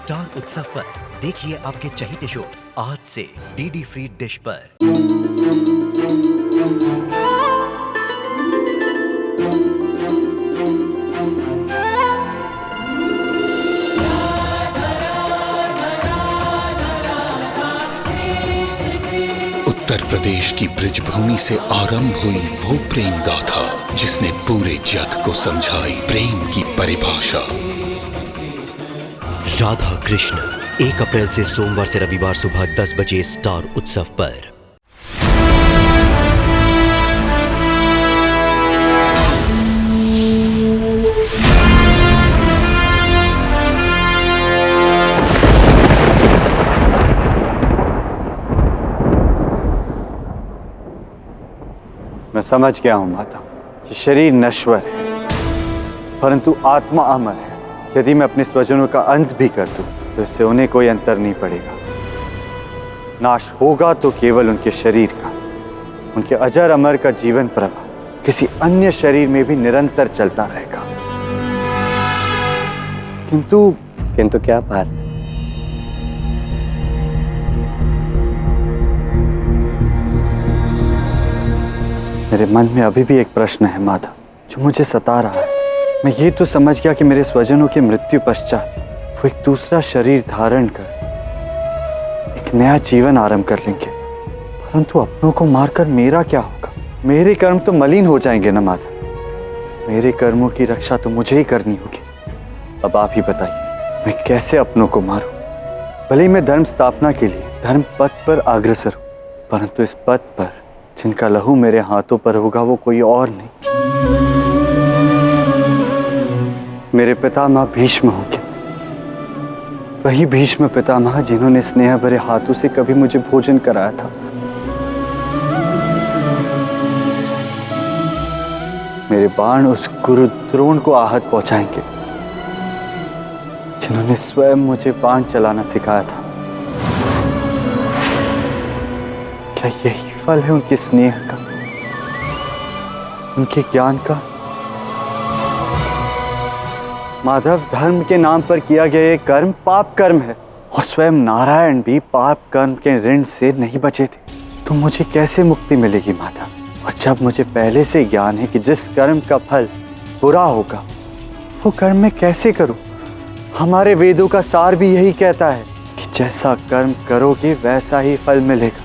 Star उत्सव पर देखिए आपके चहीते शोज आज से डीडी फ्री डिश पर। उत्तर प्रदेश की ब्रिजभूमि से आरंभ हुई वो प्रेम गाथा जिसने पूरे जग को समझाई प्रेम की परिभाषा। राधा कृष्ण 1 अप्रैल से सोमवार से रविवार सुबह 10 बजे स्टार उत्सव पर। मैं समझ गया हूं माता कि शरीर नश्वर है परंतु आत्मा अमर है। यदि मैं अपने स्वजनों का अंत भी कर दूं तो इससे उन्हें कोई अंतर नहीं पड़ेगा। नाश होगा तो केवल उनके शरीर का, उनके अजर अमर का जीवन प्रवाह किसी अन्य शरीर में भी निरंतर चलता रहेगा। किंतु क्या पार्थ? मेरे मन में अभी भी एक प्रश्न है माता जो मुझे सता रहा है। मैं ये तो समझ गया कि मेरे स्वजनों की मृत्यु पश्चात वो एक दूसरा शरीर धारण कर एक नया जीवन आरंभ कर लेंगे, परंतु अपनों को मारकर मेरा क्या होगा? मेरे कर्म तो मलिन हो जाएंगे ना माता। मेरे कर्मों की रक्षा तो मुझे ही करनी होगी। अब आप ही बताइए मैं कैसे अपनों को मारूं? भले ही मैं धर्म स्थापना के लिए धर्म पथ पर अग्रसर हूं, परंतु इस पथ पर जिनका लहू मेरे हाथों पर होगा वो कोई और नहीं, मेरे पितामह भीष्म होंगे। वही भीष्म पितामह जिन्होंने स्नेह भरे हाथों से कभी मुझे भोजन कराया था। मेरे बाण उस गुरु द्रोण को आहत पहुंचाएंगे जिन्होंने स्वयं मुझे बाण चलाना सिखाया था। क्या यही फल है उनके स्नेह का, उनके ज्ञान का? माधव, धर्म के नाम पर किया गया ये कर्म पाप कर्म है और स्वयं नारायण भी पाप कर्म के ऋण से नहीं बचे थे। तो मुझे कैसे मुक्ति मिलेगी माता? और जब मुझे पहले से ज्ञान है कि जिस कर्म का फल बुरा होगा वो कर्म मैं कैसे करूं? हमारे वेदों का सार भी यही कहता है कि जैसा कर्म करोगे वैसा ही फल मिलेगा।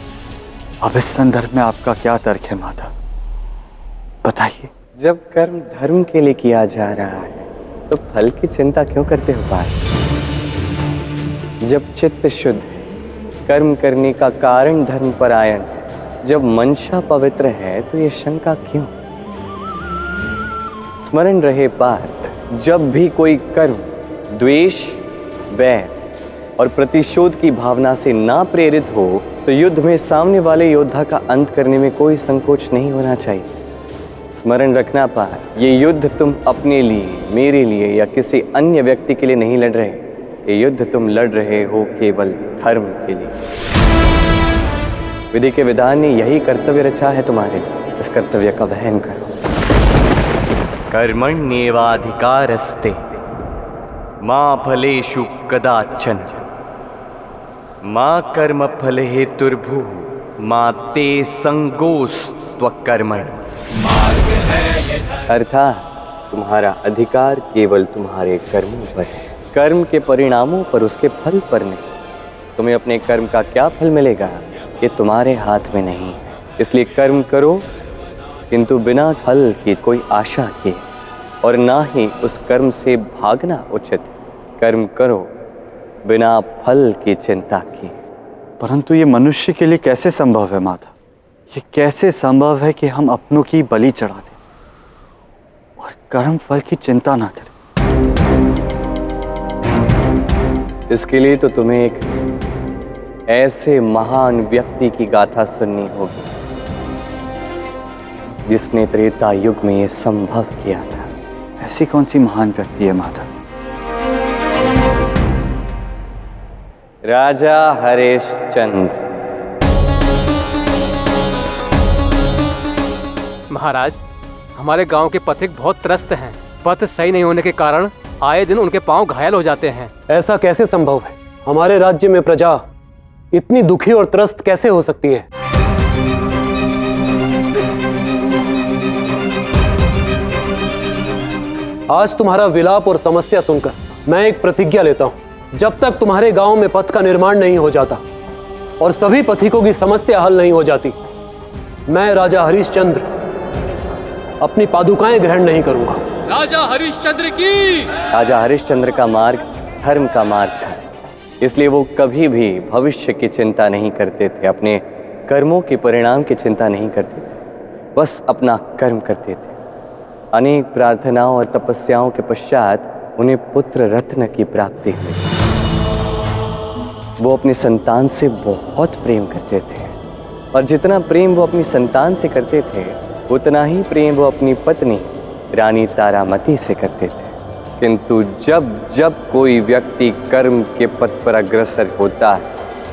अब इस संदर्भ में आपका क्या तर्क है माता, बताइए। जब कर्म धर्म के लिए किया जा रहा है तो फल की चिंता क्यों करते हो पार्थ? जब चित्त शुद्ध है, कर्म करने का कारण धर्म परायण है, जब मंशा पवित्र है तो ये शंका क्यों? स्मरण रहे पार्थ, जब भी कोई कर्म द्वेष, वैर और प्रतिशोध की भावना से ना प्रेरित हो तो युद्ध में सामने वाले योद्धा का अंत करने में कोई संकोच नहीं होना चाहिए। स्मरण रखना पार्थ, ये युद्ध तुम अपने लिए, मेरे लिए या किसी अन्य व्यक्ति के लिए नहीं लड़ रहे। ये युद्ध तुम लड़ रहे हो केवल धर्म के लिए। विधि के विधान ने यही कर्तव्य रचा है तुम्हारे लिए। इस कर्तव्य का वहन करो। कर्मण्येवाधिकारस्ते मा फलेषु कदाचन मा कर्म फल हेतुर्भुः मा ते संगोस्त्वकर्मण्। अर्थात तुम्हारा अधिकार केवल तुम्हारे कर्मों पर है, कर्म के परिणामों पर, उसके फल पर नहीं। तुम्हें अपने कर्म का क्या फल मिलेगा ये तुम्हारे हाथ में नहीं है। इसलिए कर्म करो किंतु बिना फल की कोई आशा किए, और ना ही उस कर्म से भागना उचित। कर्म करो बिना फल की चिंता किए। परंतु ये मनुष्य के लिए कैसे संभव है माता? ये कैसे संभव है कि हम अपनों की बलि चढ़ा दें और कर्म फल की चिंता ना करें? इसके लिए तो तुम्हें एक ऐसे महान व्यक्ति की गाथा सुननी होगी जिसने त्रेता युग में ये संभव किया था। ऐसी कौन सी महान व्यक्ति है माता? राजा हरिश्चंद्र। महाराज, हमारे गांव के पथिक बहुत त्रस्त हैं। पथ सही नहीं होने के कारण आए दिन उनके पांव घायल हो जाते हैं। ऐसा कैसे संभव है? हमारे राज्य में प्रजा इतनी दुखी और त्रस्त कैसे हो सकती है? आज तुम्हारा विलाप और समस्या सुनकर मैं एक प्रतिज्ञा लेता हूं। जब तक तुम्हारे गांव में पथ का निर्माण नहीं हो जाता और सभी पथिकों की समस्या हल नहीं हो जाती, मैं राजा हरिश्चंद्र अपनी पादुकाएं ग्रहण नहीं करूंगा। राजा हरिश्चंद्र की। राजा हरिश्चंद्र का मार्ग धर्म का मार्ग था, इसलिए वो कभी भी भविष्य की चिंता नहीं करते थे, अपने कर्मों के परिणाम की चिंता नहीं करते थे, बस अपना कर्म करते थे। अनेक प्रार्थनाओं और तपस्याओं के पश्चात उन्हें पुत्र रत्न की प्राप्ति हुई। वो अपनी संतान से बहुत प्रेम करते थे और जितना प्रेम वो अपनी संतान से करते थे उतना ही प्रेम वो अपनी पत्नी रानी तारामती से करते थे। किंतु जब जब कोई व्यक्ति कर्म के पथ पर अग्रसर होता है,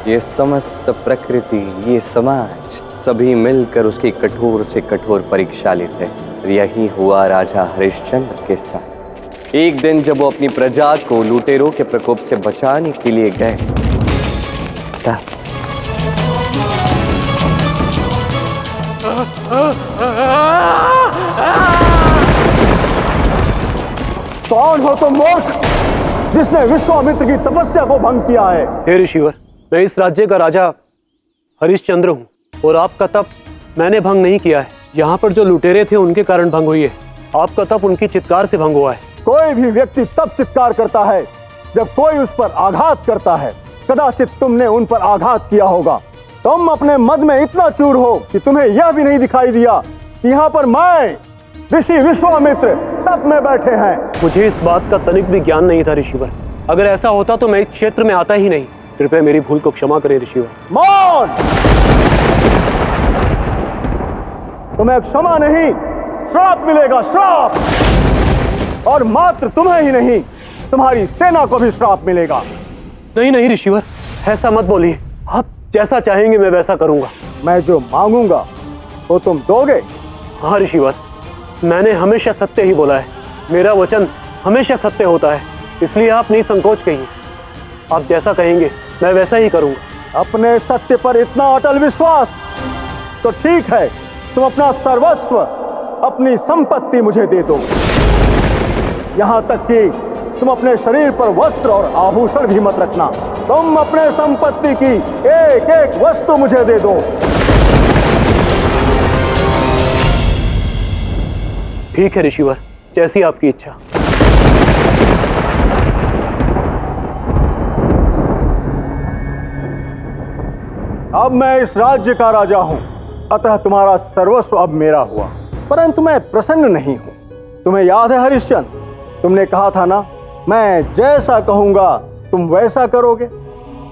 ये समस्त प्रकृति, ये समाज सभी मिलकर उसकी कठोर से कठोर परीक्षा लेते हैं। यही हुआ राजा हरिश्चंद्र के साथ। एक दिन जब वो अपनी प्रजा को लुटेरों के प्रकोप से बचाने के लिए गए, कौन हो तुम मूर्ख जिसने विश्वामित्र की तपस्या को भंग किया है? हे ऋषिवर, मैं इस राज्य का राजा हरिश्चंद्र हूँ और आपका तप मैंने भंग नहीं किया है। यहाँ पर जो लुटेरे थे उनके कारण भंग हुई है। आपका तप उनकी चित्कार से भंग हुआ है। कोई भी व्यक्ति तब चित्कार करता है जब कोई उस पर आघात करता है। कदाचित तुमने उन पर आघात किया होगा। तुम अपने मद में इतना चूर हो कि तुम्हें यह भी नहीं दिखाई दिया कि यहाँ पर मैं ऋषि विश्वामित्र तप में बैठे हैं। मुझे इस बात का तनिक भी ज्ञान नहीं था ऋषिवर। अगर ऐसा होता तो मैं इस क्षेत्र में आता ही नहीं। कृपया मेरी भूल को क्षमा करें ऋषिवर। मौन! तुम्हें क्षमा नहीं, श्राप मिलेगा, श्राप। और मात्र तुम्हें ही नहीं, तुम्हारी सेना को भी श्राप मिलेगा। नहीं नहीं ऋषिवर, ऐसा मत बोलिए। आप जैसा चाहेंगे मैं वैसा करूंगा। मैं जो मांगूंगा वो तुम दोगे? हाँ ऋषिवर, मैंने हमेशा सत्य ही बोला है। मेरा वचन हमेशा सत्य होता है, इसलिए आप नहीं संकोच कहिए। आप जैसा कहेंगे मैं वैसा ही करूंगा। अपने सत्य पर इतना अटल विश्वास? तो ठीक है, तुम अपना सर्वस्व, अपनी संपत्ति मुझे दे दो। यहां तक कि तुम अपने शरीर पर वस्त्र और आभूषण भी मत रखना। तुम अपने संपत्ति की एक एक वस्तु मुझे दे दो। ठीक है ऋषिवर, जैसी आपकी इच्छा। अब मैं इस राज्य का राजा हूं, अतः तुम्हारा सर्वस्व अब मेरा हुआ। परंतु मैं प्रसन्न नहीं हूं। तुम्हें याद है हरिश्चंद्र, तुमने कहा था ना, मैं जैसा कहूंगा तुम वैसा करोगे।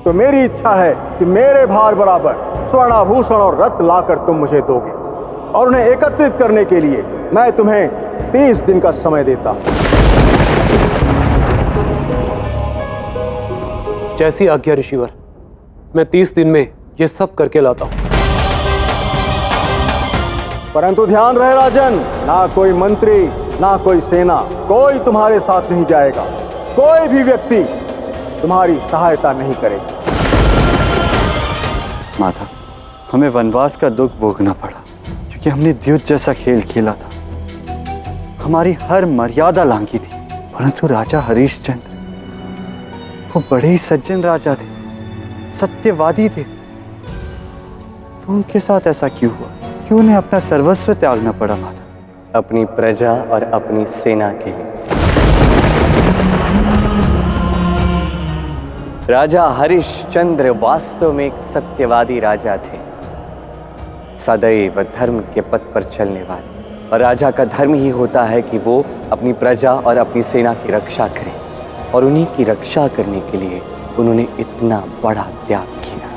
तो मेरी इच्छा है कि मेरे भार बराबर स्वर्णाभूषण और रत्न लाकर तुम मुझे दोगे, और उन्हें एकत्रित करने के लिए मैं तुम्हें 30 दिन का समय देता हूं। जैसी आज्ञा ऋषिवर, मैं 30 दिन में ये सब करके लाता हूं। परंतु ध्यान रहे राजन, ना कोई मंत्री, ना कोई सेना, कोई तुम्हारे साथ नहीं जाएगा। कोई भी व्यक्ति तुम्हारी सहायता नहीं करेगा। माता, हमें वनवास का दुख भोगना पड़ा क्योंकि हमने द्युत जैसा खेल खेला था। हमारी हर मर्यादा लांघी थी। परंतु राजा हरिश्चंद्र, वो बड़े ही सज्जन राजा थे, सत्यवादी थे। तो उनके साथ ऐसा क्यों हुआ? क्यों उन्हें अपना सर्वस्व त्यागना पड़ा माता? अपनी प्रजा और अपनी सेना के लिए। राजा हरिश्चंद्र वास्तव में एक सत्यवादी राजा थे, सदैव धर्म के पथ पर चलने वाले। और राजा का धर्म ही होता है कि वो अपनी प्रजा और अपनी सेना की रक्षा करे, और उन्हीं की रक्षा करने के लिए उन्होंने इतना बड़ा त्याग किया।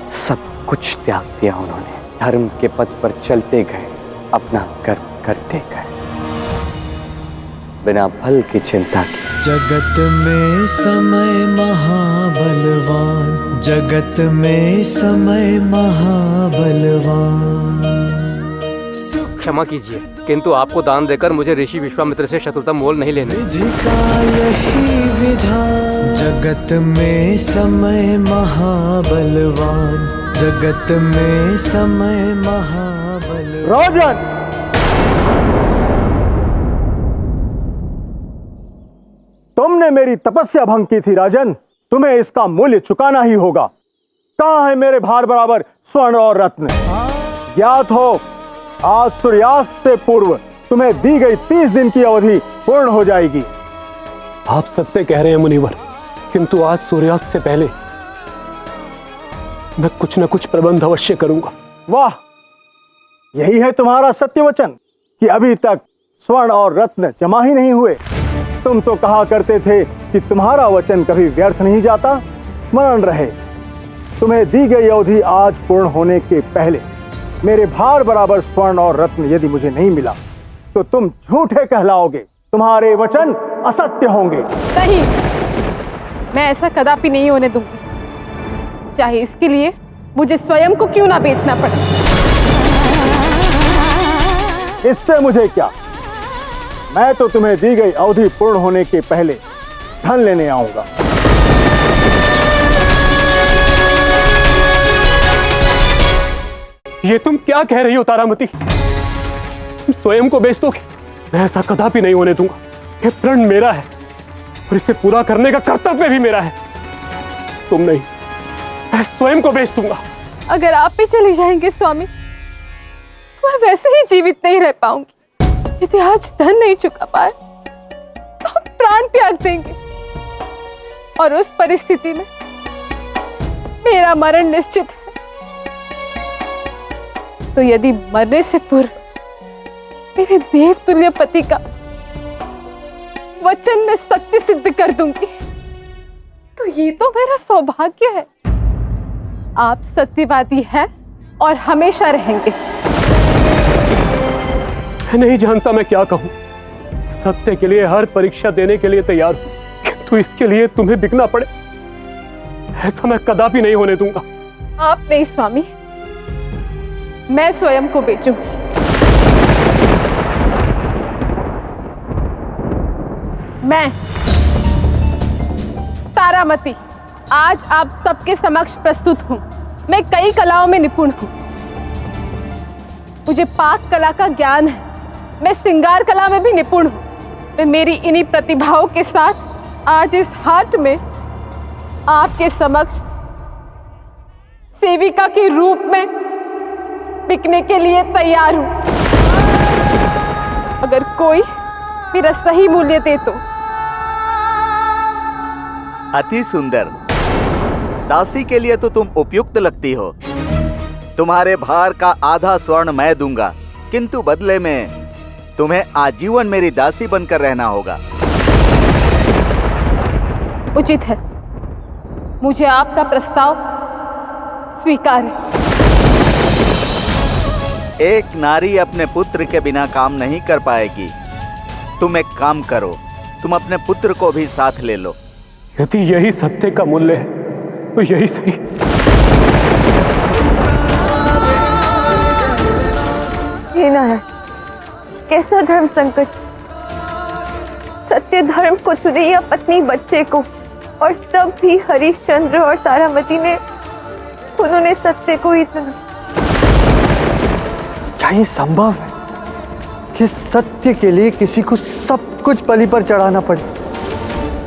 सब कुछ त्याग दिया उन्होंने, धर्म के पथ पर चलते गए, अपना कर्म करते गए, बिना फल की चिंता की। जगत में समय महाबलवान, जगत में समय महाबलवान, सुख क्षमा कीजिए, किंतु आपको दान देकर मुझे ऋषि विश्वामित्र से शत्रुता मोल नहीं लेने। विधि का यही विधान, जगत में समय महाबलवान, जगत में समय महाबलवान। राजन, तुमने मेरी तपस्या भंग की थी राजन, तुम्हें इसका मूल्य चुकाना ही होगा। कहाँ है मेरे भार बराबर स्वर्ण और रत्न? ज्ञात हो, आज सूर्यास्त से पूर्व तुम्हें दी गई 30 दिन की अवधि पूर्ण हो जाएगी। आप सत्य कह रहे हैं मुनिवर, किंतु आज सूर्यास्त से पहले मैं कुछ न कुछ प्रबंध अवश्य करूंगा। वाह, यही है तुम्हारा सत्य वचन कि अभी तक स्वर्ण और रत्न जमा ही नहीं हुए। तुम तो कहा करते थे कि तुम्हारा वचन कभी व्यर्थ नहीं जाता। स्मरण रहे, तुम्हें दी गई अवधि आज पूर्ण होने के पहले मेरे भार बराबर स्वर्ण और रत्न यदि मुझे नहीं मिला तो तुम झूठे कहलाओगे, तुम्हारे वचन असत्य होंगे। नहीं, मैं ऐसा कदापि नहीं होने दूंगी, चाहे इसके लिए मुझे स्वयं को क्यों ना बेचना पड़े। इससे मुझे क्या, मैं तो तुम्हें दी गई अवधि पूर्ण होने के पहले धन लेने आऊंगा। ये तुम क्या कह रही हो तारामती? तुम स्वयं को बेच दोगे? मैं ऐसा कदापि नहीं होने दूंगा। ये प्रण मेरा है और इसे पूरा करने का कर्तव्य भी मेरा है। तुम नहीं, मैं स्वयं को बेच दूंगा। अगर आप भी चले जाएंगे स्वामी, तो मैं वैसे ही जीवित नहीं रह पाऊंगी। यदि आज धन नहीं चुका पाए तो हम प्राण त्याग देंगे, और उस परिस्थिति में मेरा मरण निश्चित है। तो यदि मरने से पूर्व मेरे देवतुल्य पति का वचन मैं सत्य सिद्ध कर दूंगी, तो ये तो मेरा सौभाग्य है। आप सत्यवादी हैं और हमेशा रहेंगे। मैं नहीं जानता मैं क्या कहूं। सत्य के लिए हर परीक्षा देने के लिए तैयार हूं, किंतु इसके लिए तुम्हें बिकना पड़े, ऐसा मैं कदापि नहीं होने दूंगा। आप नहीं स्वामी, मैं स्वयं को बेचूंगी। मैं तारामती आज आप सबके समक्ष प्रस्तुत हूं। मैं कई कलाओं में निपुण हूं। मुझे पाक कला का ज्ञान है। मैं श्रृंगार कला में भी निपुण हूं। मैं मेरी इन्हीं प्रतिभाओं के साथ आज इस हाट में आपके समक्ष सेविका के रूप में बिकने के लिए तैयार हूं। अगर कोई मेरा सही मूल्य दे तो। अति सुंदर, दासी के लिए तो तुम उपयुक्त लगती हो। तुम्हारे भार का आधा स्वर्ण मैं दूंगा, किंतु बदले में तुम्हें आजीवन मेरी दासी बनकर रहना होगा। उचित है, मुझे आपका प्रस्ताव स्वीकार है। एक नारी अपने पुत्र के बिना काम नहीं कर पाएगी। तुम एक काम करो, तुम अपने पुत्र को भी साथ ले लो। यदि यही सत्य का मूल्य है तो यही सही। हे नारायण, कैसा धर्म संकट! सत्य धर्म को चुने या पत्नी बच्चे को, और तब भी हरिश्चंद्र और तारामती ने उन्होंने सत्य को ही चुना। क्या ये संभव है कि सत्य के लिए किसी को सब कुछ बलि पर चढ़ाना पड़े?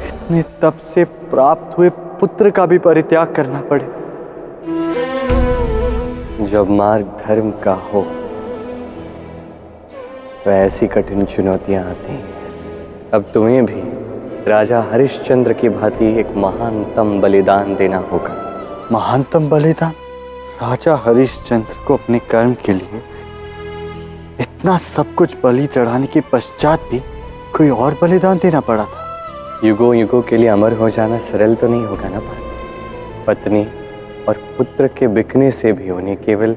इतने तप से प्राप्त हुए पुत्र का भी परित्याग करना पड़े? जब मार्ग धर्म का हो तो ऐसी कठिन चुनौतियां आती हैं। अब तुम्हें भी राजा हरिश्चंद्र की भांति एक महानतम बलिदान देना होगा। महानतम बलिदान? राजा हरिश्चंद्र को अपने कर्म के लिए इतना सब कुछ बलि चढ़ाने के पश्चात भी कोई और बलिदान देना पड़ा था। युगों युगों के लिए अमर हो जाना सरल तो नहीं होगा ना पार्थ। पत्नी और पुत्र के बिकने से भी उन्हें केवल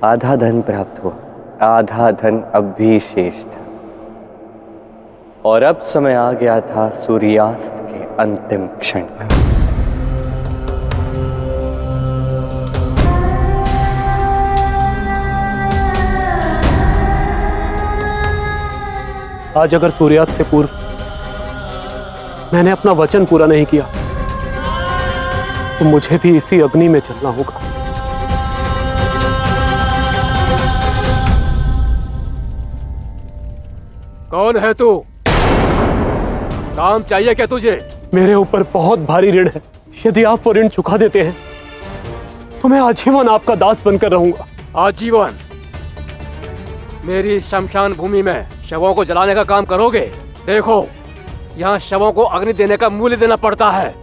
आधा धन प्राप्त हुआ। आधा धन अब भी शेष था, और अब समय आ गया था सूर्यास्त के अंतिम क्षण का। आज अगर सूर्यास्त से पूर्व मैंने अपना वचन पूरा नहीं किया तो मुझे भी इसी अग्नि में चलना होगा। कौन है तू? काम चाहिए क्या तुझे? मेरे ऊपर बहुत भारी ऋण है, यदि आप वो ऋण चुका देते हैं तो मैं आजीवन आपका दास बनकर रहूंगा। आजीवन? मेरी शमशान भूमि में शवों को जलाने का काम करोगे? देखो, यहाँ शवों को अग्नि देने का मूल्य देना पड़ता है।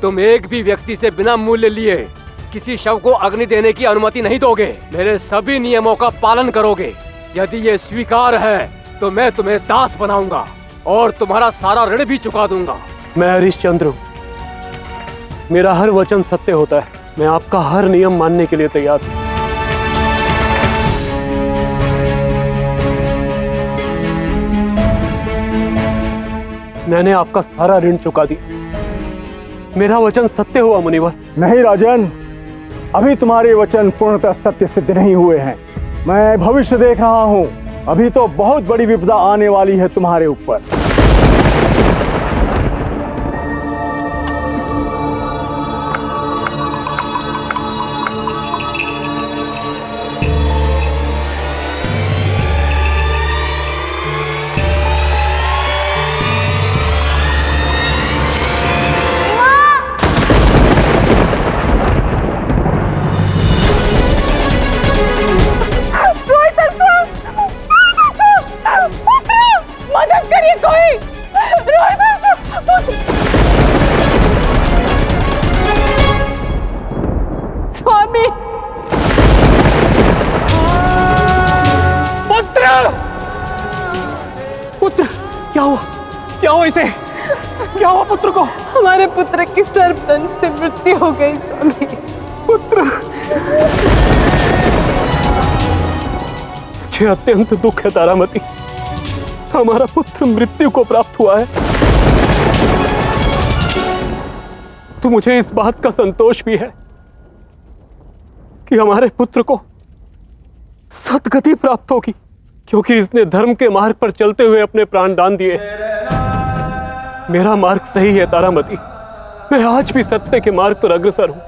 तुम एक भी व्यक्ति से बिना मूल्य लिए किसी शव को अग्नि देने की अनुमति नहीं दोगे। मेरे सभी नियमों का पालन करोगे। यदि ये स्वीकार है तो मैं तुम्हें दास बनाऊंगा और तुम्हारा सारा ऋण भी चुका दूंगा। मैं हरिश्चंद्र हूँ, मेरा हर वचन सत्य होता है। मैं आपका हर नियम मानने के लिए तैयार हूँ। मैंने आपका सारा ऋण चुका दिया। मेरा वचन सत्य हुआ मुनिवर। नहीं राजन, अभी तुम्हारे वचन पूर्णतः सत्य सिद्ध नहीं हुए हैं। मैं भविष्य देख रहा हूँ। अभी तो बहुत बड़ी विपदा आने वाली है तुम्हारे ऊपर। स्वामी, पुत्र, क्या हुआ? क्या हुआ इसे? क्या हुआ पुत्र को? हमारे पुत्र की सर्पदंश से मृत्यु हो गई स्वामी। पुत्र, मुझे अत्यंत दुख है तारामती। हमारा पुत्र मृत्यु को प्राप्त हुआ है। तो मुझे इस बात का संतोष भी है कि हमारे पुत्र को सद्गति प्राप्त होगी, क्योंकि इसने धर्म के मार्ग पर चलते हुए अपने प्राण दान दिए। मेरा मार्ग सही है तारामती। मैं आज भी सत्य के मार्ग पर अग्रसर हूं,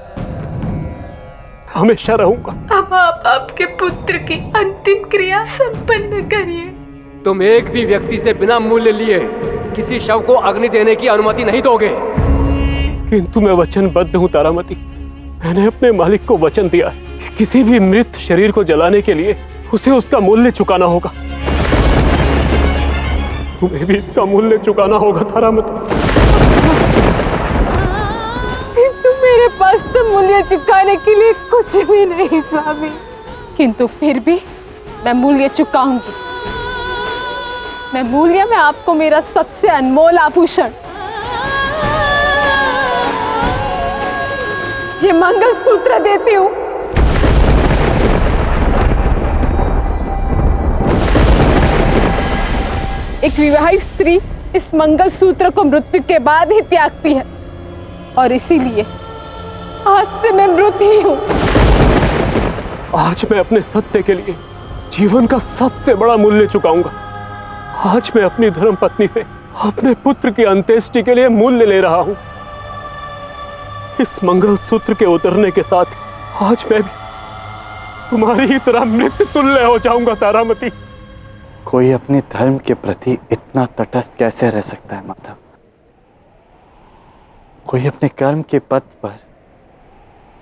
हमेशा रहूंगा। अब आप आपके पुत्र की अंतिम क्रिया संपन्न करिए। तुम एक भी व्यक्ति से बिना मूल्य लिए किसी शव को अग्नि देने की अनुमति नहीं दोगे। किंतु मैं वचनबद्ध हूं तारामती। मैंने अपने मालिक को वचन दिया है कि किसी भी मृत शरीर को जलाने के लिए उसे उसका मूल्य चुकाना होगा। तुम्हें भी इसका मूल्य चुकाना होगा तारामती। किंतु मेरे पास तो मूल्य चुकाने के लिए कुछ भी नहीं स्वामी। किंतु फिर भी मैं मूल्य चुकाऊंगी। मैं मूल्य में आपको मेरा सबसे अनमोल आभूषण, ये मंगलसूत्र देती हूँ। एक विवाहित स्त्री इस मंगलसूत्र को मृत्यु के बाद ही त्यागती है, और इसीलिए आज से मैं मृत ही हूँ। आज मैं अपने सत्य के लिए जीवन का सबसे बड़ा मूल्य चुकाऊंगा। आज मैं अपनी धर्म पत्नी से अपने पुत्र की अंत्येष्टि के लिए मूल्य ले रहा हूं। इस मंगलसूत्र के उतरने के साथ आज मैं भी तुम्हारी ही तरह मृत्यु तुल्य हो जाऊंगा तारामती। कोई अपने धर्म के प्रति इतना तटस्थ कैसे रह सकता है माधव? कोई अपने कर्म के पथ पर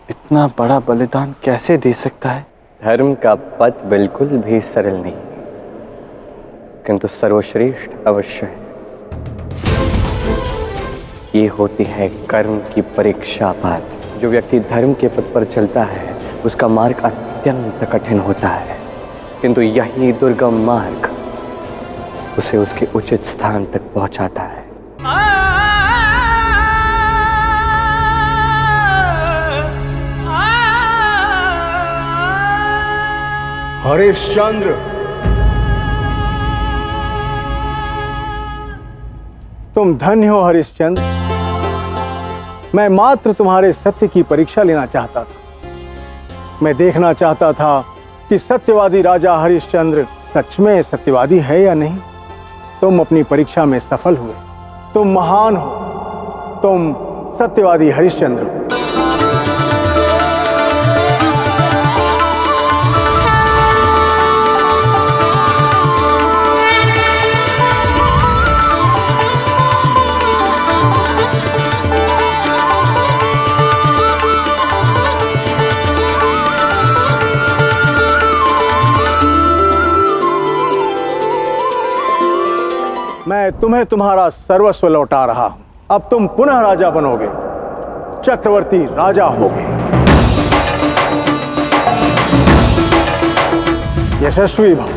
इतना बड़ा बलिदान कैसे दे सकता है? धर्म का पथ बिल्कुल भी सरल नहीं, किंतु सर्वश्रेष्ठ अवश्य है। ये होती है कर्म की परीक्षा पात। जो व्यक्ति धर्म के पथ पर चलता है उसका मार्ग अत्यंत कठिन होता है, किंतु यही दुर्गम मार्ग उसे उसके उचित स्थान तक पहुंचाता है। हरिश्चंद्र, तुम धन्य हो हरिश्चंद्र। मैं मात्र तुम्हारे सत्य की परीक्षा लेना चाहता था। मैं देखना चाहता था कि सत्यवादी राजा हरिश्चंद्र सच में सत्यवादी है या नहीं। तुम अपनी परीक्षा में सफल हुए। तुम महान हो, तुम सत्यवादी हरिश्चंद्र हो। मैं तुम्हें तुम्हारा सर्वस्व लौटा रहा हूं। अब तुम पुनः राजा बनोगे, चक्रवर्ती राजा होगे। यशस्वी भव।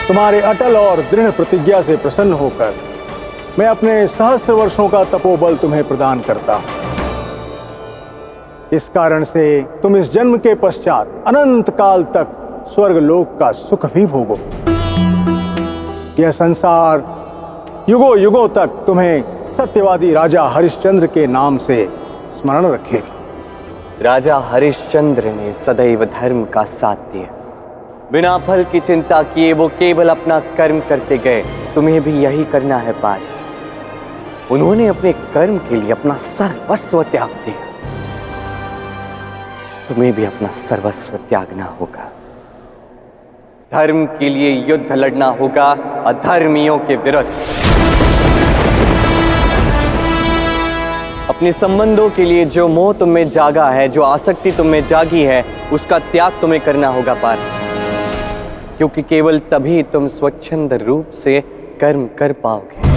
तुम्हारे अटल और दृढ़ प्रतिज्ञा से प्रसन्न होकर मैं अपने सहस्त्र वर्षों का तपोबल तुम्हें प्रदान करता हूं। इस कारण से तुम इस जन्म के पश्चात अनंत काल तक स्वर्ग लोक का सुख भी भोगो। यह संसार युगों युगों तक तुम्हें सत्यवादी राजा हरिश्चंद्र के नाम से स्मरण रखेगा। राजा हरिश्चंद्र ने सदैव धर्म का साथ दिया। बिना फल की चिंता किए वो केवल अपना कर्म करते गए। तुम्हें भी यही करना है पार्थ। उन्होंने अपने कर्म के लिए अपना सर्वस्व त्याग दिया। तुम्हें भी अपना सर्वस्व त्यागना होगा। धर्म के लिए युद्ध लड़ना होगा अधर्मियों के विरुद्ध। अपने संबंधों के लिए जो मोह तुम में जागा है, जो आसक्ति तुम में जागी है, उसका त्याग तुम्हें करना होगा पार्थ। क्योंकि केवल तभी तुम स्वच्छंद रूप से कर्म कर पाओगे।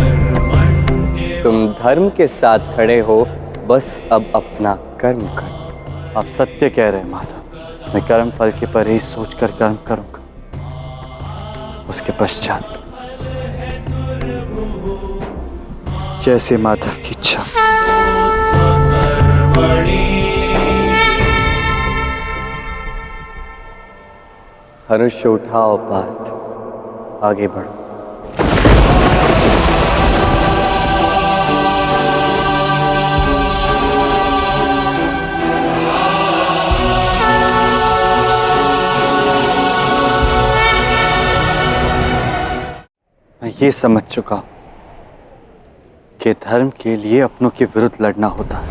तुम धर्म के साथ खड़े हो, बस अब अपना कर्म करो। आप सत्य कह रहे हैं माधव। मैं कर्म फल के पर ही सोचकर कर्म करूंगा। उसके पश्चात जैसे माधव की इच्छा। धनुष उठाओ पार्थ, आगे बढ़ो। मैं ये समझ चुका हूं कि धर्म के लिए अपनों के विरुद्ध लड़ना होता है।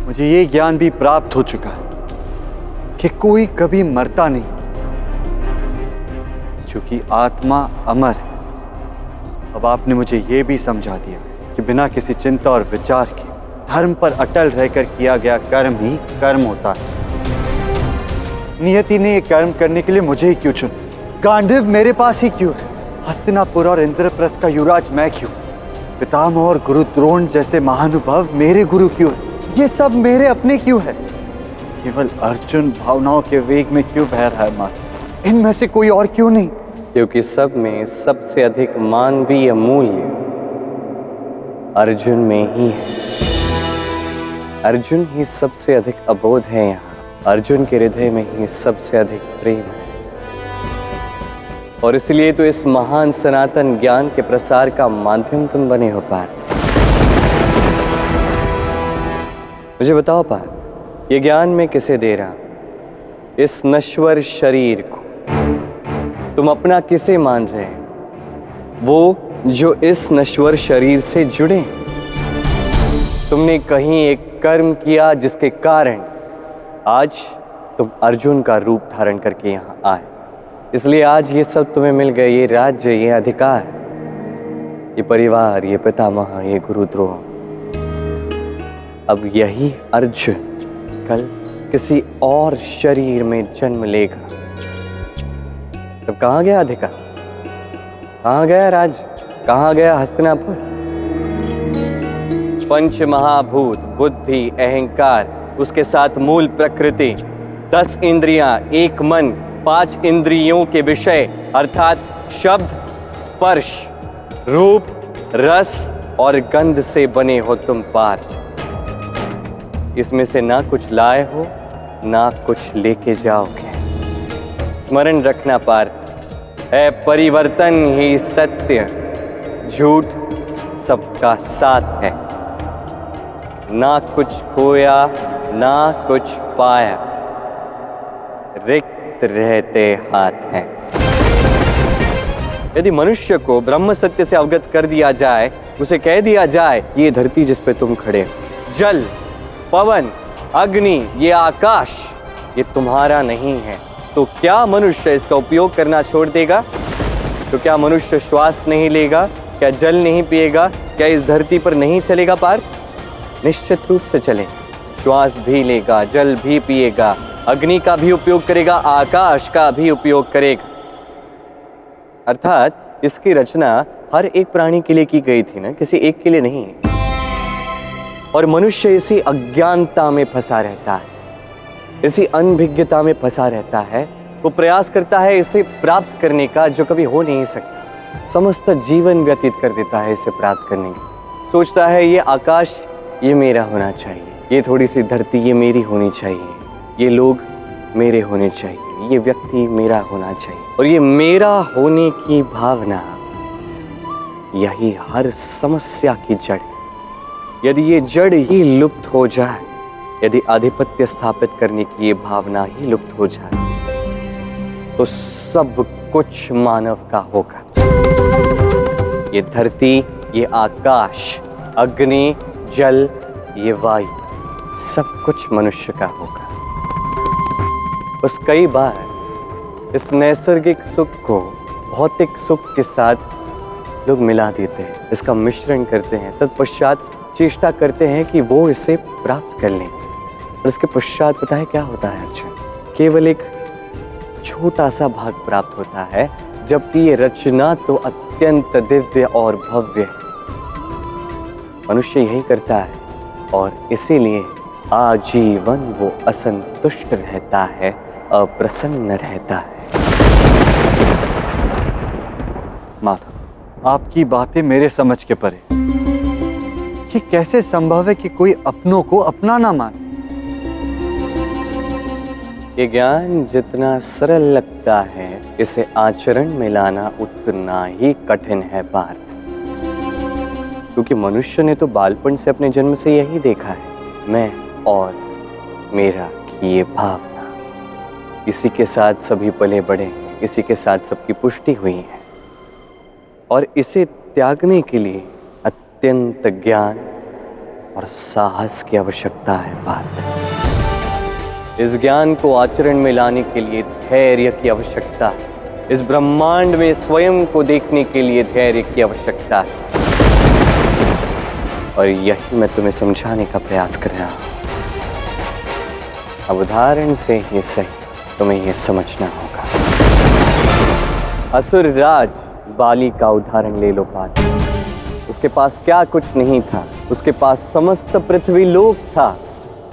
मुझे ये ज्ञान भी प्राप्त हो चुका है कि कोई कभी मरता नहीं, क्योंकि आत्मा अमर है। अब आपने मुझे ये भी समझा दिया कि बिना किसी चिंता और विचार के धर्म पर अटल रहकर किया गया कर्म ही कर्म होता है। नियति ने ये कर्म करने के लिए मुझे ही क्यों चुना? गांडीव मेरे पास ही क्यों है? हस्तिनापुर और इंद्रप्रस्थ का युवराज मैं क्यों? पितामह और गुरु द्रोण जैसे महानुभाव मेरे गुरु क्यों है? ये सब मेरे अपने क्यों है? केवल अर्जुन भावनाओं के वेग में क्यों बह रहा है माता? इनमें से कोई और क्यों नहीं? क्योंकि सब में सबसे अधिक मानवीय मूल्य अर्जुन में ही है। अर्जुन ही सबसे अधिक अबोध है। यहाँ अर्जुन के हृदय में ही सबसे अधिक प्रेम है। और इसलिए तो इस महान सनातन ज्ञान के प्रसार का माध्यम तुम बने हो पार्थ। मुझे बताओ पार्थ, ये ज्ञान मैं किसे दे रहा? इस नश्वर शरीर को तुम अपना किसे मान रहे हो? वो जो इस नश्वर शरीर से जुड़े। तुमने कहीं एक कर्म किया जिसके कारण आज तुम अर्जुन का रूप धारण करके यहाँ आए। इसलिए आज ये सब तुम्हें मिल गए, ये राज्य, ये अधिकार, ये परिवार, ये पितामह, ये गुरुद्रोह। अब यही अर्जुन कल किसी और शरीर में जन्म लेगा। तब कहाँ गया अधिकार? कहाँ गया राज्य? कहाँ गया हस्तिनापुर? पंच महाभूत, बुद्धि, अहंकार, उसके साथ मूल प्रकृति, 10 इंद्रियां, एक मन, 5 इंद्रियों के विषय अर्थात शब्द, स्पर्श, रूप, रस और गंध से बने हो तुम पार्थ। इसमें से ना कुछ लाए हो, ना कुछ लेके जाओगे। स्मरण रखना पार्थ, है परिवर्तन ही सत्य, झूठ सबका साथ है। ना कुछ खोया ना कुछ पाया, रिक्त रहते हाथ हैं। यदि मनुष्य को ब्रह्म सत्य से अवगत कर दिया जाए, उसे कह दिया जाए ये धरती जिस पे तुम खड़े हो, जल, पवन, अग्नि, ये आकाश, ये तुम्हारा नहीं है, तो क्या मनुष्य इसका उपयोग करना छोड़ देगा? तो क्या मनुष्य श्वास नहीं लेगा? क्या जल नहीं पिएगा? क्या इस धरती पर नहीं चलेगा पार्थ? निश्चित रूप से चलेगा। श्वास भी लेगा, जल भी पिएगा, अग्नि का भी उपयोग करेगा, आकाश का भी उपयोग करेगा। अर्थात इसकी रचना हर एक प्राणी के लिए की गई थी ना, किसी एक के लिए नहीं। और मनुष्य इसी अज्ञानता में फंसा रहता है, इसी अनभिज्ञता में फंसा रहता है। वो प्रयास करता है इसे प्राप्त करने का जो कभी हो नहीं सकता। समस्त जीवन व्यतीत कर देता है इसे प्राप्त करने की। सोचता है ये आकाश ये मेरा होना चाहिए, ये थोड़ी सी धरती ये मेरी होनी चाहिए, ये लोग मेरे होने चाहिए, ये व्यक्ति मेरा होना चाहिए। और ये मेरा होने की भावना यही हर समस्या की जड़ है। यदि ये जड़ ही लुप्त हो जाए, यदि आधिपत्य स्थापित करने की ये भावना ही लुप्त हो जाए, तो सब कुछ मानव का होगा। ये धरती, ये आकाश, अग्नि, जल, ये वायु, सब कुछ मनुष्य का होगा। बस कई बार इस नैसर्गिक सुख को भौतिक सुख के साथ लोग मिला देते हैं, इसका मिश्रण करते हैं, तत्पश्चात चेष्टा करते हैं कि वो इसे प्राप्त कर लें। और इसके पश्चात पता है क्या होता है अर्जुन? केवल एक छोटा सा भाग प्राप्त होता है, जबकि ये रचना तो अत्यंत दिव्य और भव्य है। मनुष्य यही करता है और इसीलिए आजीवन वो असंतुष्ट रहता है, अप्रसन्न रहता है। माधव, आपकी बातें मेरे समझ के परे। ये कैसे संभव है कि कोई अपनों को अपना ना माने? ये ज्ञान जितना सरल लगता है, इसे आचरण में लाना उतना ही कठिन है पार्थ। क्योंकि मनुष्य ने तो बालपन से अपने जन्म से यही देखा है, मैं और मेरा की ये भावना। इसी के साथ सभी पले बड़े हैं, इसी के साथ सबकी पुष्टि हुई है। और इसे त्यागने के लिए अत्यंत ज्ञान और साहस की आवश्यकता है पार्थ। इस ज्ञान को आचरण में लाने के लिए धैर्य की आवश्यकता है। इस ब्रह्मांड में स्वयं को देखने के लिए धैर्य की आवश्यकता है। और यही मैं तुम्हें समझाने का प्रयास कर रहा हूं। अब उदाहरण से ही सही तुम्हें यह समझना होगा। असुर राज बाली का उदाहरण ले लो पार्थ। उसके पास क्या कुछ नहीं था, उसके पास समस्त पृथ्वी लोक था,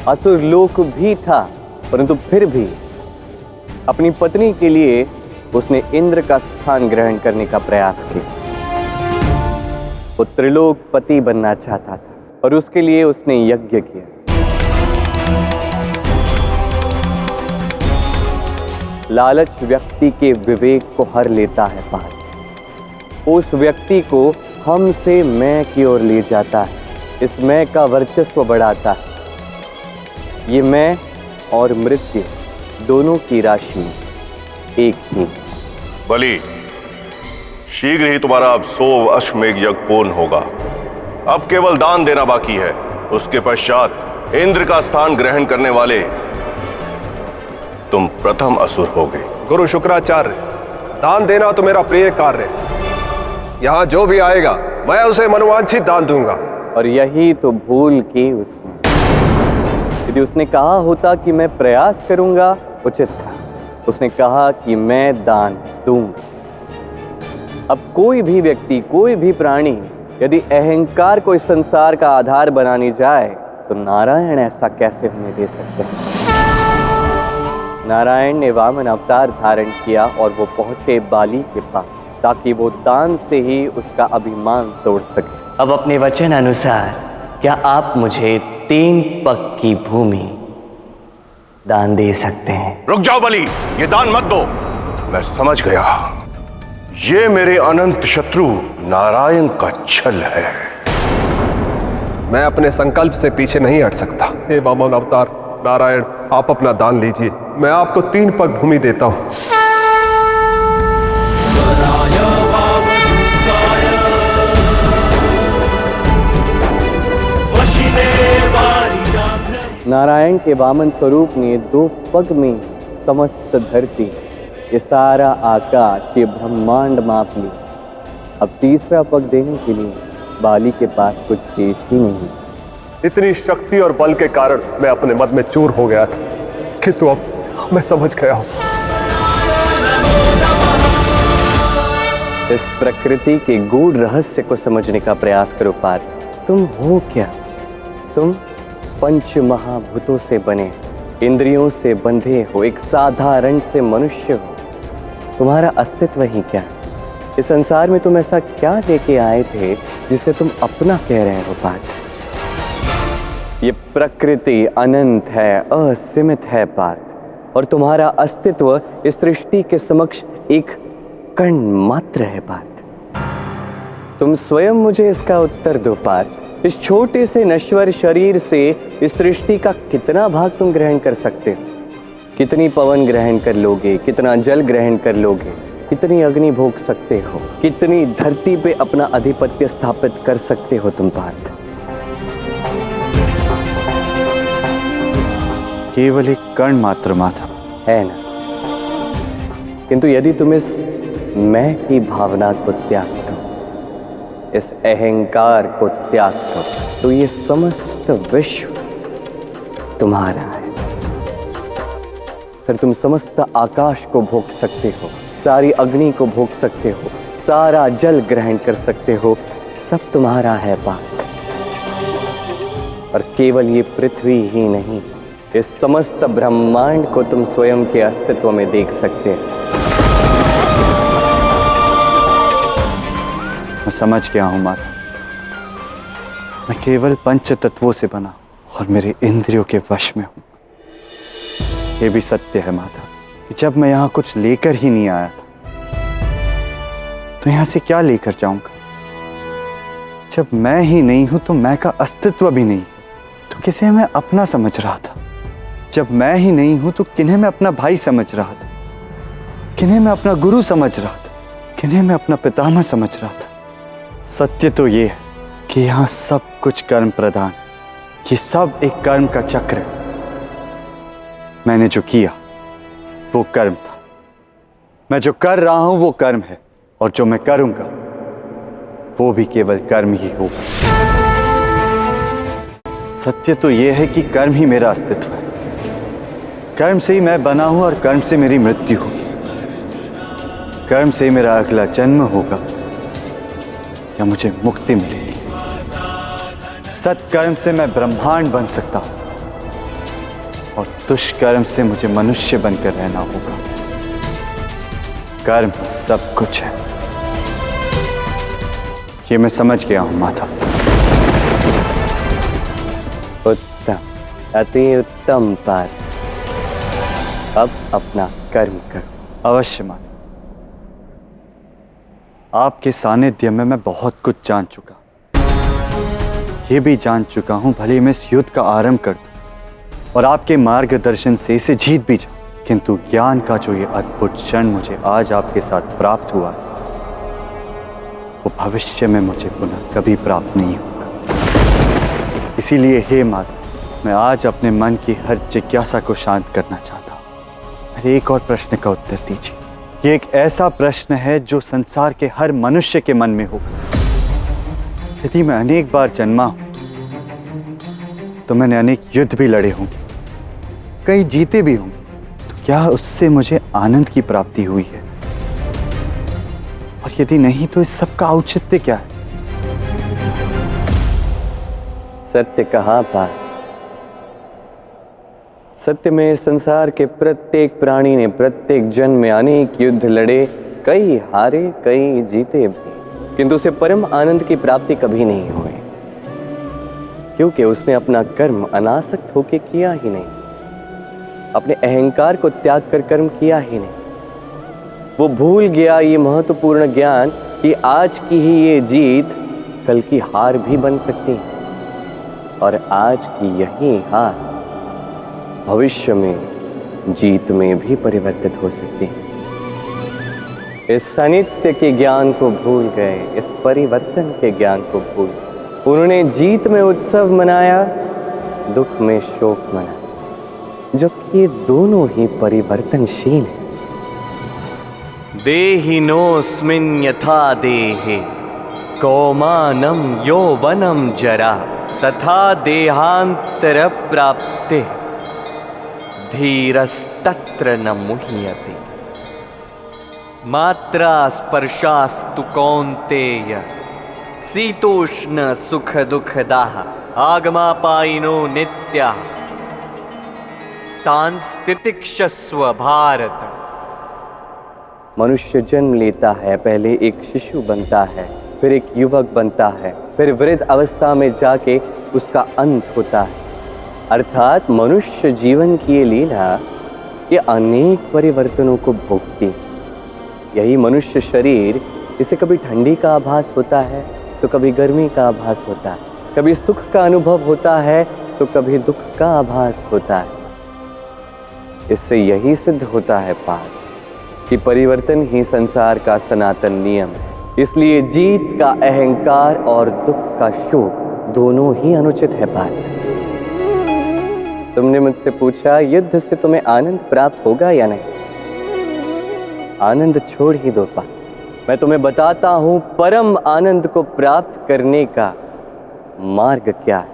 असुर लोक भी था, परंतु फिर भी अपनी पत्नी के लिए उसने इंद्र का स्थान ग्रहण करने का प्रयास किया। वो त्रिलोकपति बनना चाहता था और उसके लिए उसने यज्ञ किया। लालच व्यक्ति के विवेक को हर लेता है पार्थ। उस व्यक्ति को हम से मैं की ओर ले जाता है, इस मैं का वर्चस्व बढ़ाता है। ये मैं और मृत्यु दोनों की राशि एक ही। बलि, शीघ्र ही तुम्हारा अब 100 अश्वमेघ यज्ञ पूर्ण होगा। अब केवल दान देना बाकी है। उसके पश्चात इंद्र का स्थान ग्रहण करने वाले तुम प्रथम असुर होगे। गुरु शुक्राचार्य, दान देना तो मेरा प्रिय कार्य है। यहाँ जो भी आएगा मैं उसे मनोवांछित दान दूंगा। और यही तो भूल की उसने। यदि उसने कहा होता कि मैं प्रयास करूंगा, उचित था। उसने कहा कि मैं दान दूंगा। अब कोई भी व्यक्ति, कोई भी प्राणी यदि अहंकार को इस संसार का आधार बनाने जाए, तो नारायण ऐसा कैसे होने दे सकते हैं? नारायण ने वामन अवतार धारण किया और वो पहुंचे बाली के पास, ताकि वो दान से ही उसका अभिमान तोड़ सके। अब अपने वचन अनुसार क्या आप मुझे 3 पग की भूमि दान दे सकते हैं? रुक जाओ बलि, ये दान मत दो। मैं समझ गया, ये मेरे अनंत शत्रु नारायण का छल है। मैं अपने संकल्प से पीछे नहीं हट सकता। हे वामन अवतार नारायण, आप अपना दान लीजिए, मैं आपको 3 पग भूमि देता हूँ। नारायण के वामन स्वरूप ने 2 पग में समस्त धरती, ये सारा आकाश, ये ब्रह्मांड माप ली। अब 3रा पग देने के लिए बाली के पास कुछ शेष ही नहीं। इतनी शक्ति और बल के कारण मैं अपने मद में चूर हो गया था, किंतु अब मैं समझ गया हूं। इस प्रकृति के गूढ़ रहस्य को समझने का प्रयास करो पार्थ। तुम हो क्या? तुम पंच महाभूतों से बने, इंद्रियों से बंधे हो, एक साधारण से मनुष्य हो। तुम्हारा अस्तित्व ही क्या? इस संसार में तुम ऐसा क्या लेके आए थे जिसे तुम अपना कह रहे हो पार्थ? ये प्रकृति अनंत है, असीमित है पार्थ, और तुम्हारा अस्तित्व इस सृष्टि के समक्ष एक कण मात्र है पार्थ। तुम स्वयं मुझे इसका उत्तर दो पार्थ। इस छोटे से नश्वर शरीर से इस सृष्टि का कितना भाग तुम ग्रहण कर सकते हो? कितनी पवन ग्रहण कर लोगे? कितना जल ग्रहण कर लोगे? कितनी अग्नि भोग सकते हो? कितनी धरती पे अपना आधिपत्य स्थापित कर सकते हो तुम पार्थ? केवल एक कण मात्र माथा है ना? किंतु यदि तुम इस मैं की भावना को त्याग दो, इस अहंकार को त्याग दो, तो ये समस्त विश्व तुम्हारा है। फिर तुम समस्त आकाश को भोग सकते हो, सारी अग्नि को भोग सकते हो, सारा जल ग्रहण कर सकते हो, सब तुम्हारा है पार्थ। और केवल ये पृथ्वी ही नहीं, इस समस्त ब्रह्मांड को तुम स्वयं के अस्तित्व में देख सकते हो। मैं समझ गया हूं माता, मैं केवल पंच तत्वों से बना और मेरे इंद्रियों के वश में हूं। यह भी सत्य है माता कि जब मैं यहां कुछ लेकर ही नहीं आया था, तो यहां से क्या लेकर जाऊंगा? जब मैं ही नहीं हूं तो मैं का अस्तित्व भी नहीं, तो किसे मैं अपना समझ रहा था? जब मैं ही नहीं हूं तो किन्हें मैं अपना भाई समझ रहा था? किन्हें मैं अपना गुरु समझ रहा था? किन्हें मैं अपना पितामह समझ रहा था? सत्य तो ये है कि यहां सब कुछ कर्म प्रधान, ये सब एक कर्म का चक्र है। मैंने जो किया वो कर्म था, मैं जो कर रहा हूं वो कर्म है, और जो मैं करूंगा वो भी केवल कर्म ही होगा। सत्य तो ये है कि कर्म ही मेरा अस्तित्व है, कर्म से ही मैं बना हूं और कर्म से मेरी मृत्यु होगी, कर्म से मेरा अगला जन्म होगा या मुझे मुक्ति मिलेगी। सत्कर्म से मैं ब्रह्मांड बन सकता हूं और दुष्कर्म से मुझे मनुष्य बनकर रहना होगा। कर्म ही सब कुछ है, ये मैं समझ गया हूं माता। उत्तम, अति उत्तम पार्थ। अब अपना कर्म करो। अवश्य माता। आपके सानिध्य में मैं बहुत कुछ जान चुका, ये भी जान चुका हूं भले मैं इस युद्ध का आरंभ कर दूं और आपके मार्गदर्शन से इसे जीत भी जाऊं, किंतु ज्ञान का जो ये अद्भुत क्षण मुझे आज आपके साथ प्राप्त हुआ है, वो भविष्य में मुझे पुनः कभी प्राप्त नहीं होगा। इसीलिए हे माता, मैं आज अपने मन की हर जिज्ञासा को शांत करना चाहता हूं। मेरे एक और प्रश्न का उत्तर दीजिए। ये एक ऐसा प्रश्न है जो संसार के हर मनुष्य के मन में होगा। यदि मैं अनेक बार जन्मा हूं तो मैंने अनेक युद्ध भी लड़े होंगे, कई जीते भी होंगे, तो क्या उससे मुझे आनंद की प्राप्ति हुई है? और यदि नहीं तो इस सब का औचित्य क्या है? सत्य कहा पार्थ। सत्य में संसार के प्रत्येक प्राणी ने प्रत्येक जन्म में अनेक युद्ध लड़े, कई हारे कई जीते भी, किंतु उसे परम आनंद की प्राप्ति कभी नहीं हुई, क्योंकि उसने अपना कर्म अनासक्त होकर किया ही नहीं, अपने अहंकार को त्याग कर कर्म किया ही नहीं। वो भूल गया ये महत्वपूर्ण ज्ञान कि आज की ही ये जीत कल की हार भी बन सकती है। और आज की यही हार भविष्य में जीत में भी परिवर्तित हो सकती है। इस अनित्य के ज्ञान को भूल गए, इस परिवर्तन के ज्ञान को भूल गए। उन्होंने जीत में उत्सव मनाया, दुख में शोक मनाया, जबकि ये दोनों ही परिवर्तनशील हैं। देहिनोऽस्मिन् यथा देहे कौमानं यौवनं जरा तथा देहांतर प्राप्ते धीरस्तत्र न मुह्यते। मात्रा स्पर्शास्तु कौन्तेय शीतोष्ण सुख दुःखदाः आगमापायिनो नित्याः तान् तितिक्षस्व भारत। मनुष्य जन्म लेता है, पहले एक शिशु बनता है, फिर एक युवक बनता है, फिर वृद्ध अवस्था में जाके उसका अंत होता है। अर्थात मनुष्य जीवन की ये लीला ये अनेक परिवर्तनों को भोगती। यही मनुष्य शरीर, इसे कभी ठंडी का आभास होता है तो कभी गर्मी का आभास होता है, कभी सुख का अनुभव होता है तो कभी दुख का आभास होता है। इससे यही सिद्ध होता है पाठ कि परिवर्तन ही संसार का सनातन नियम है। इसलिए जीत का अहंकार और दुख का शोक दोनों ही अनुचित है पार्थ। तुमने मुझसे पूछा युद्ध से तुम्हें आनंद प्राप्त होगा या नहीं। आनंद छोड़ ही दो पार्थ, मैं तुम्हें बताता हूं परम आनंद को प्राप्त करने का मार्ग क्या है।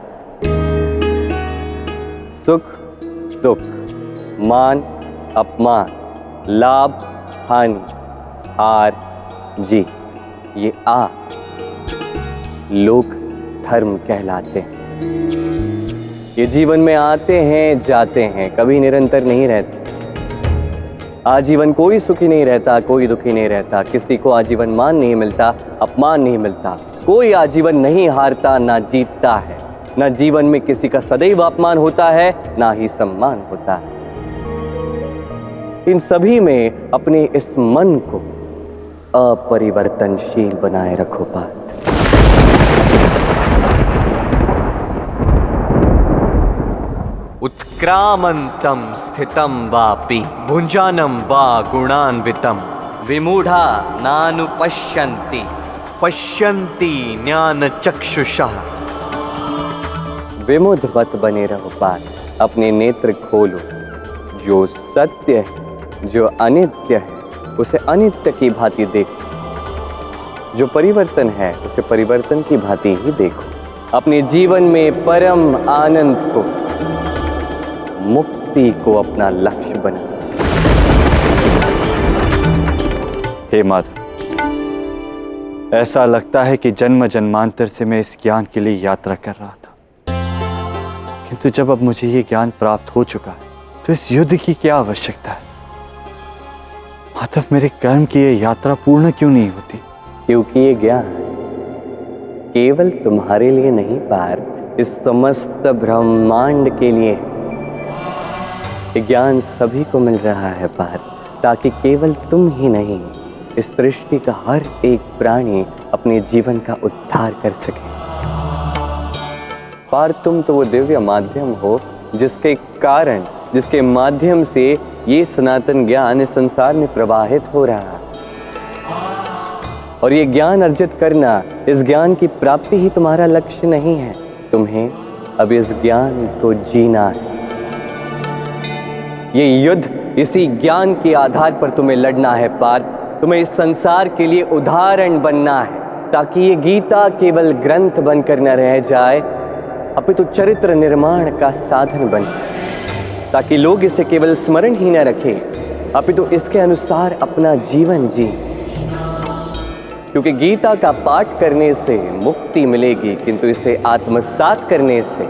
सुख दुख, मान अपमान, लाभ हानि, हार जीत, ये लोक धर्म कहलाते हैं। ये जीवन में आते हैं जाते हैं, कभी निरंतर नहीं रहते। आजीवन कोई सुखी नहीं रहता, कोई दुखी नहीं रहता। किसी को आजीवन मान नहीं मिलता, अपमान नहीं मिलता। कोई आजीवन नहीं हारता, ना जीतता है। ना जीवन में किसी का सदैव अपमान होता है, ना ही सम्मान होता है। इन सभी में अपने इस मन को अपरिवर्तनशील बनाए रखो पार्थ। उत्क्रामंतम स्थितम वापि भुंजानम वा गुणान्वितम विमूढ़ा नानुपश्यन्ति पश्यन्ति ज्ञान चक्षुषः। विमुढ़वत बने रहो पार्थ, अपने नेत्र खोलो। जो सत्य है, जो अनित्य है, उसे अनित्य की भांति देखो। जो परिवर्तन है, उसे परिवर्तन की भांति ही देखो। अपने जीवन में परम आनंद को, मुक्ति को अपना लक्ष्य बनाओ। हे माधव, ऐसा लगता है कि जन्म जन्मांतर से मैं इस ज्ञान के लिए यात्रा कर रहा था, किंतु जब अब मुझे ये ज्ञान प्राप्त हो चुका है तो इस युद्ध की क्या आवश्यकता है। माधव, मेरे कर्म की ये यात्रा पूर्ण क्यों नहीं होती? क्योंकि ये ज्ञान केवल तुम्हारे लिए नहीं पार्थ, इस समस्त ब्रह्मांड के लिए ये ज्ञान सभी को मिल रहा है पार्थ, ताकि केवल तुम ही नहीं, इस सृष्टि का हर एक प्राणी अपने जीवन का उद्धार कर सके। पार्थ, तुम तो वो दिव्य माध्यम हो जिसके कारण, जिसके माध्यम से ये सनातन ज्ञान इस संसार में प्रवाहित हो रहा है। और ये ज्ञान अर्जित करना, इस ज्ञान की प्राप्ति ही तुम्हारा लक्ष्य नहीं है। तुम्हें अब इस ज्ञान को जीना है। ये युद्ध इसी ज्ञान के आधार पर तुम्हें लड़ना है पार्थ। तुम्हें इस संसार के लिए उदाहरण बनना है, ताकि ये गीता केवल ग्रंथ बनकर न रह जाए, अपितु चरित्र निर्माण का साधन बने। ताकि लोग इसे केवल स्मरण ही न रखें, अपितु इसके अनुसार अपना जीवन जी। क्योंकि गीता का पाठ करने से मुक्ति मिलेगी, किंतु इसे आत्मसात करने से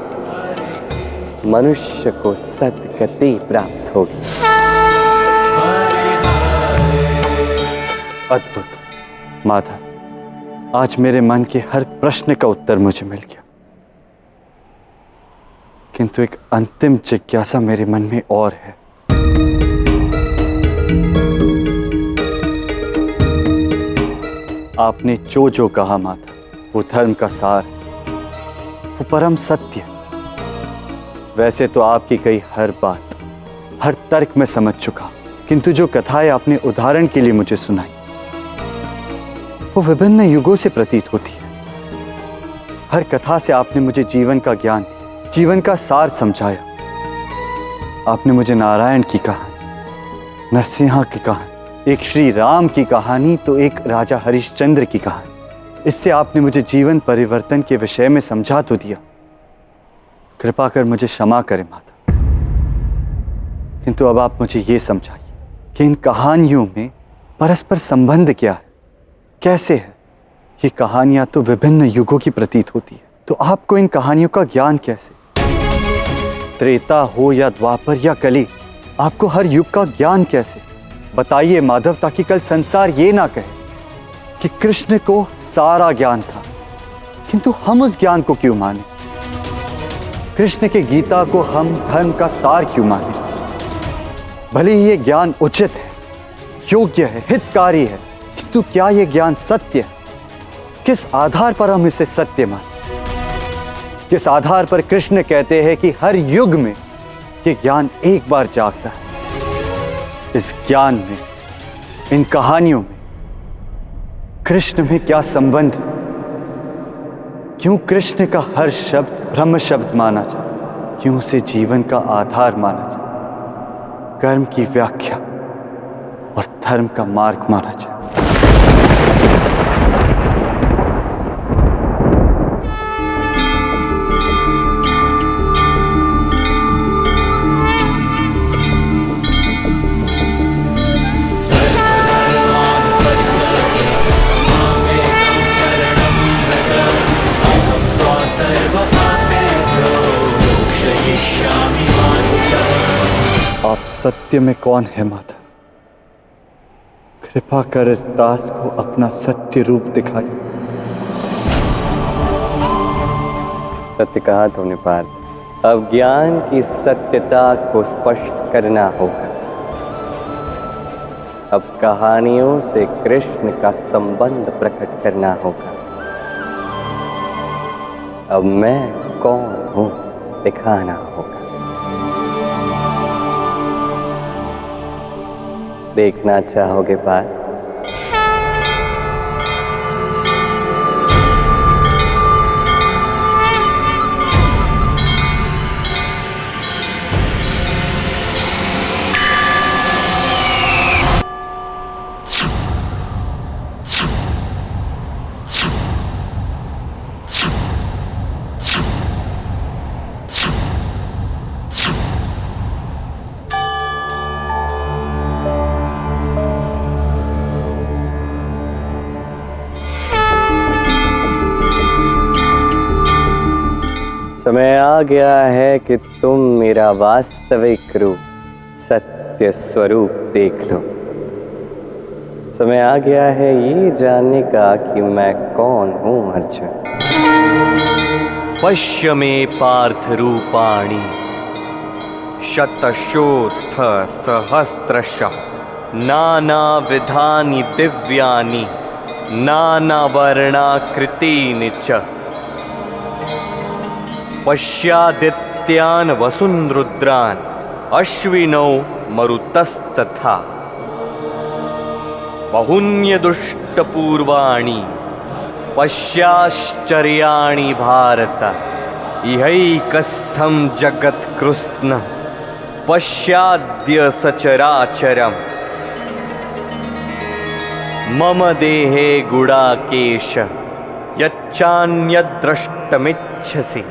मनुष्य को सद्गति प्राप्त होगी। अद्भुत माधव, आज मेरे मन के हर प्रश्न का उत्तर मुझे मिल गया, किंतु एक अंतिम जिज्ञासा मेरे मन में और है। आपने जो कहा माधव, वो धर्म का सार, वो परम सत्य, वैसे तो आपकी कही हर बात, हर तर्क में समझ चुका, किंतु जो कथाएं आपने उदाहरण के लिए मुझे सुनाई वो विभिन्न युगों से प्रतीत होती है। हर कथा से आपने मुझे जीवन का ज्ञान दिया, जीवन का सार समझाया। आपने मुझे नारायण की कहानी, नरसिंहा की कहानी, एक श्री राम की कहानी, तो एक राजा हरिश्चंद्र की कहानी, इससे आपने मुझे जीवन परिवर्तन के विषय में समझा तो दिया। कृपा कर मुझे क्षमा करें माता, किंतु अब आप मुझे ये समझाइए कि इन कहानियों में परस्पर संबंध क्या है, कैसे है। ये कहानियां तो विभिन्न युगों की प्रतीत होती है, तो आपको इन कहानियों का ज्ञान कैसे? त्रेता हो या द्वापर या कली, आपको हर युग का ज्ञान कैसे? बताइए माधव, ताकि कल संसार ये ना कहे कि कृष्ण को सारा ज्ञान था, किंतु हम उस ज्ञान को क्यों माने? कृष्ण के गीता को हम धर्म का सार क्यों माने? भले ही ये ज्ञान उचित है, योग्य है, हितकारी है, किंतु क्या ये ज्ञान सत्य है? किस आधार पर हम इसे सत्य माने? किस आधार पर कृष्ण कहते हैं कि हर युग में ये ज्ञान एक बार जागता है? इस ज्ञान में, इन कहानियों में कृष्ण में क्या संबंध है? क्यों कृष्ण का हर शब्द ब्रह्म शब्द माना जाए? क्यों उसे जीवन का आधार माना जाए, कर्म की व्याख्या और धर्म का मार्ग माना जाए? आप सत्य में कौन है माता? कृपा कर इस दास को अपना सत्य रूप दिखाई। सत्य कहा तुमने पार्थ। अब ज्ञान की सत्यता को स्पष्ट करना होगा। अब कहानियों से कृष्ण का संबंध प्रकट करना होगा। अब मैं कौन हूं दिखाना होगा। देखना चाहोगे पार्थ? समय आ गया है कि तुम मेरा वास्तविक रूप, सत्य स्वरूप देख लो। समय आ गया है ये जानने का कि मैं कौन हूं अर्जुन। पश्य मे पार्थ रूपाणि शतशोऽथ सहस्रशः नानाविधानि दिव्यानि नानावर्णाकृतीनि च पश्यादित्यान् वसून् रुद्रान् अश्विनौ मरुतस्तथा बहुन्यदुष्टपूर्वाणि पश्याश्चर्याणि भारत इहैकस्थं जगत्कृत्स्न पश्याद्य सचराचरम् मम देहे गुडाकेश यच्चान्यद्द्रष्टुमिच्छसि।